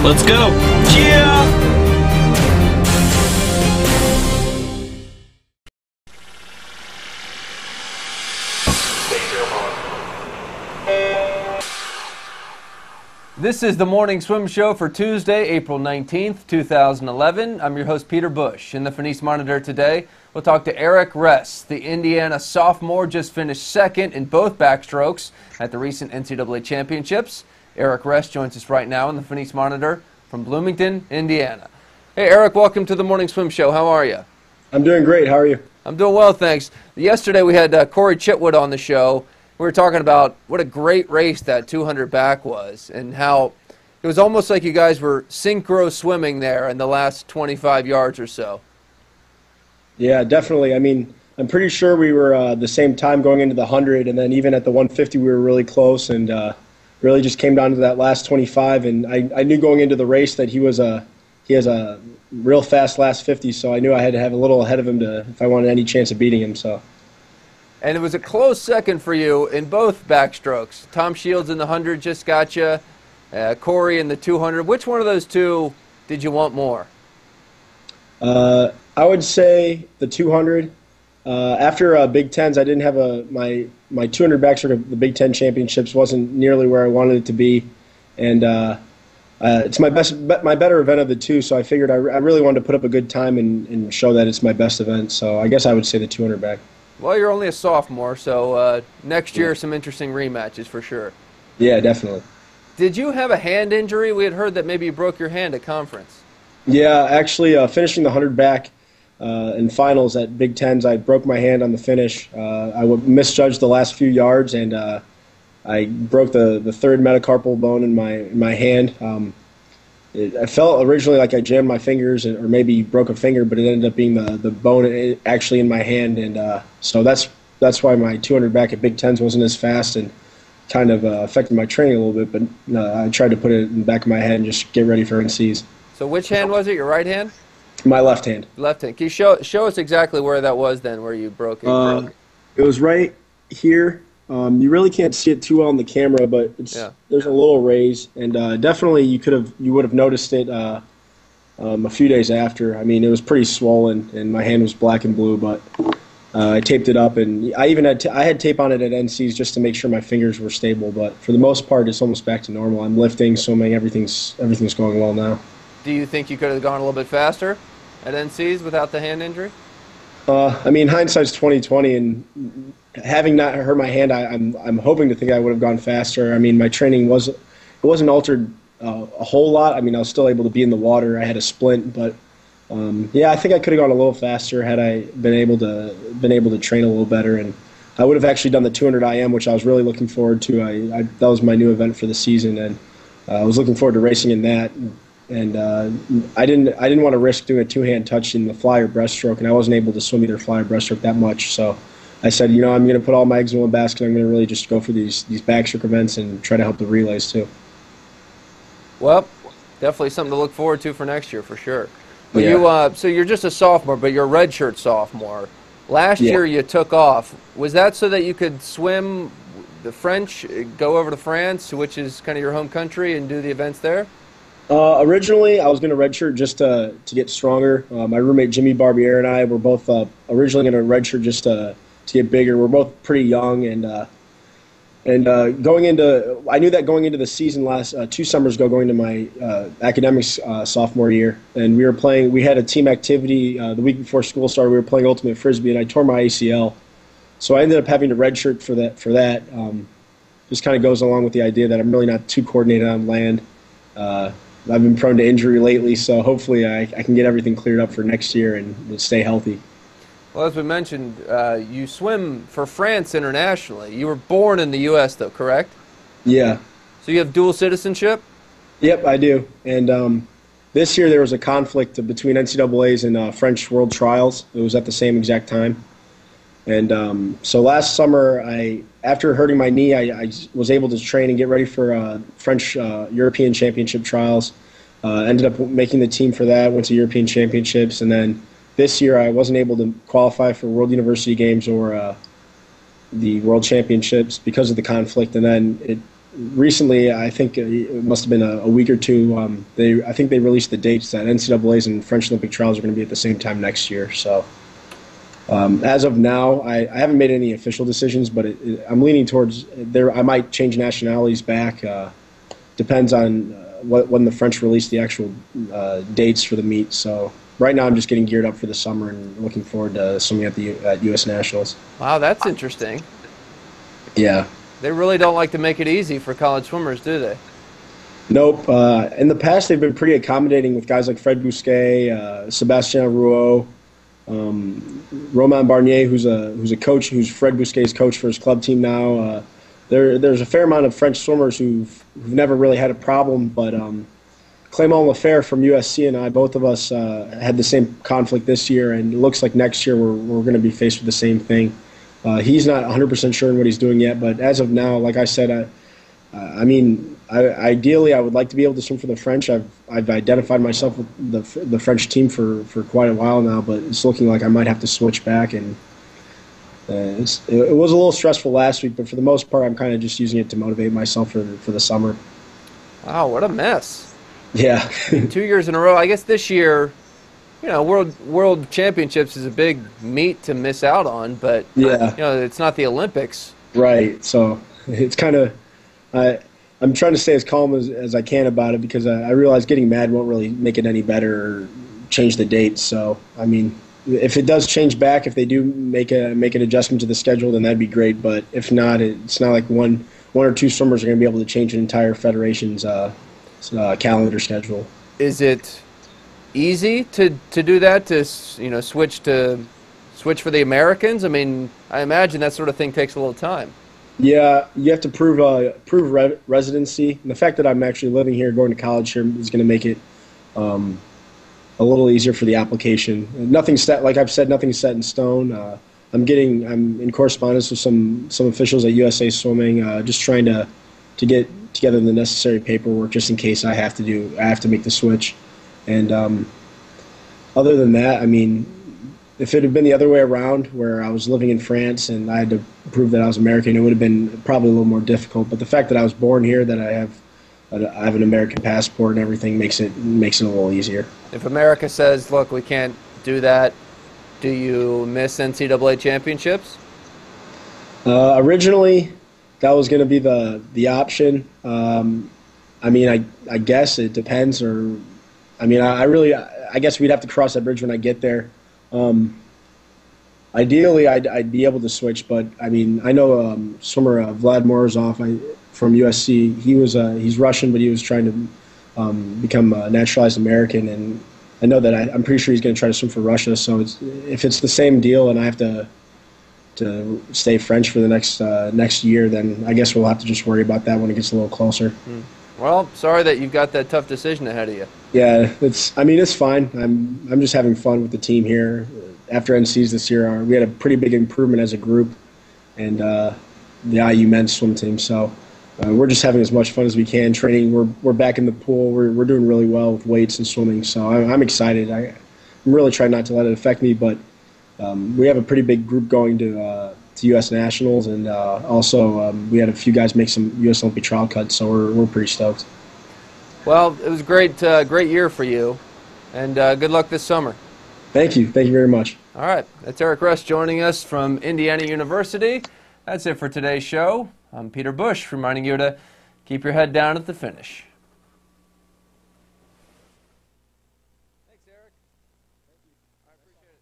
Let's go. Yeah! This is the Morning Swim Show for Tuesday, April 19th, 2011. I'm your host, Peter Bush. In the Phoenix Monitor today, we'll talk to Eric Ress. The Indiana sophomore just finished second in both backstrokes at the recent NCAA championships. Eric Ress joins us right now in the Phoenix Monitor from Bloomington, Indiana. Hey, Eric, welcome to the Morning Swim Show. How are you? I'm doing great. How are you? I'm doing well, thanks. Yesterday we had Corey Chitwood on the show. We were talking about what a great race that 200 back was and how it was almost like you guys were synchro swimming there in the last 25 yards or so. Yeah, definitely. I mean, I'm pretty sure we were the same time going into the 100, and then even at the 150 we were really close, and really just came down to that last 25. And I knew going into the race that he has a real fast last 50, so I knew I had to have a little ahead of him if I wanted any chance of beating him. So. And it was a close second for you in both backstrokes. Tom Shields in the 100 just got you. Corey in the 200. Which one of those two did you want more? I would say the 200. After Big Tens, I didn't have my 200 backstroke of the Big Ten championships wasn't nearly where I wanted it to be, and it's my better event of the two. So I figured I really wanted to put up a good time and show that it's my best event. So I guess I would say the 200 back. Well, you're only a sophomore, so next year some interesting rematches for sure. Yeah, definitely. Did you have a hand injury? We had heard that maybe you broke your hand at conference. Yeah, actually, finishing the 100 back in finals at Big Tens, I broke my hand on the finish. I misjudged the last few yards, and I broke the third metacarpal bone in my hand. I felt originally like I jammed my fingers or maybe broke a finger, but it ended up being the bone actually in my hand, and so that's why my 200 back at Big Tens wasn't as fast and kind of affected my training a little bit. But I tried to put it in the back of my head and just get ready for NCs. So which hand was it? Your right hand? My left hand. Left hand. Can you show us exactly where that was then, where you broke it? It was right here. You really can't see it too well on the camera, but there's a little raise, and definitely you would have noticed it a few days after. I mean, it was pretty swollen, and my hand was black and blue, but I taped it up, and I even had tape on it at NCs just to make sure my fingers were stable. But for the most part, it's almost back to normal. I'm lifting, swimming, everything's going well now. Do you think you could have gone a little bit faster at NCs without the hand injury? I mean, hindsight's 20/20, and having not hurt my hand, I'm hoping to think I would have gone faster. I mean, my training wasn't altered a whole lot. I mean, I was still able to be in the water. I had a splint, but yeah, I think I could have gone a little faster had I been able to train a little better. And I would have actually done the 200 IM, which I was really looking forward to. That was my new event for the season, and I was looking forward to racing in that. And I didn't want to risk doing a two-hand touch in the fly or breaststroke, and I wasn't able to swim either fly or breaststroke that much. So I said, I'm going to put all my eggs in one basket. I'm going to really just go for these backstroke events and try to help the relays too. Well, definitely something to look forward to for next year for sure. But yeah. So you're just a sophomore, but you're a redshirt sophomore. Last year you took off. Was that so that you could swim the French, go over to France, which is kind of your home country, and do the events there? Originally, I was going to redshirt just to get stronger. My roommate Jimmy Barbier and I were both originally going to redshirt just to get bigger. We're both pretty young, and I knew that going into the season last 2 summers ago, going to my academics sophomore year, and we had a team activity the week before school started. We were playing ultimate frisbee, and I tore my ACL, so I ended up having to redshirt for that. Just kind of goes along with the idea that I'm really not too coordinated on land. I've been prone to injury lately, so hopefully I can get everything cleared up for next year and stay healthy. Well, as we mentioned, you swim for France internationally. You were born in the U.S., though, correct? Yeah. So you have dual citizenship? Yep, I do. And this year there was a conflict between NCAAs and French World Trials. It was at the same exact time. And so last summer, after hurting my knee, I was able to train and get ready for French European Championship trials. Ended up making the team for that, went to European Championships, and then this year I wasn't able to qualify for World University Games or the World Championships because of the conflict. And then recently, I think it must have been a week or two. I think they released the dates that NCAA's and French Olympic trials are going to be at the same time next year. So as of now, I haven't made any official decisions, but I'm leaning towards there. I might change nationalities back. Depends on when the French release the actual dates for the meet. So right now, I'm just getting geared up for the summer and looking forward to swimming at U.S. Nationals. Wow, that's interesting. Yeah. They really don't like to make it easy for college swimmers, do they? Nope. In the past, they've been pretty accommodating with guys like Fred Bousquet, Sébastien Rouault, Romain Barnier, who's a coach, who's Fred Bousquet's coach for his club team now. There's a fair amount of French swimmers who've never really had a problem, but Clément Lefebvre from USC and I, both of us, had the same conflict this year, and it looks like next year we're going to be faced with the same thing. He's not 100% sure in what he's doing yet, but as of now, like I said, ideally I would like to be able to swim for the French. I've identified myself with the French team for quite a while now, but it's looking like I might have to switch back. And it was a little stressful last week, but for the most part, I'm kind of just using it to motivate myself for the summer. Wow, what a mess. Yeah. 2 years in a row. I guess this year, World Championships is a big meet to miss out on, but yeah, it's not the Olympics. Right. So it's kind of I'm trying to stay as calm as I can about it, because I realize getting mad won't really make it any better or change the date. So I mean, if it does change back, if they do make an adjustment to the schedule, then that'd be great. But if not, it's not like one or two swimmers are going to be able to change an entire federation's calendar schedule. Is it easy to do that, to switch for the Americans? I mean, I imagine that sort of thing takes a little time. Yeah, you have to prove residency, and the fact that I'm actually living here, going to college here, is going to make it a little easier for the application. Nothing's set, like I've said, nothing's set in stone. I'm in correspondence with some officials at USA Swimming, just trying to get together the necessary paperwork, just in case I have to make the switch. And other than that, I mean, if it had been the other way around, where I was living in France and I had to prove that I was American, it would have been probably a little more difficult. But the fact that I was born here, that I have an American passport and everything, makes it a little easier. If America says, look, we can't do that, do you miss NCAA championships? Originally, that was going to be the option. I mean, I guess it depends. Or, I mean, I guess we'd have to cross that bridge when I get there. Ideally, I'd be able to switch, but I mean, I know swimmer Vlad Morozov from USC. He's Russian, but he was trying to become a naturalized American, and I know that I'm pretty sure he's going to try to swim for Russia. So if it's the same deal, and I have to stay French for the next year, then I guess we'll have to just worry about that when it gets a little closer. Well, sorry that you've got that tough decision ahead of you. Yeah, it's fine. I'm just having fun with the team here. After NCs this year, we had a pretty big improvement as a group, and the IU men's swim team. So we're just having as much fun as we can. Training, we're back in the pool. We're doing really well with weights and swimming. So I'm excited. I'm really trying not to let it affect me, but we have a pretty big group going to U.S. Nationals, and also we had a few guys make some U.S. Olympic trial cuts. So we're pretty stoked. Well, it was a great year for you, and good luck this summer. Thank you very much. All right, that's Eric Ress joining us from Indiana University. That's it for today's show. I'm Peter Bush, reminding you to keep your head down at the finish. Thanks, Eric. Thank you. I appreciate it.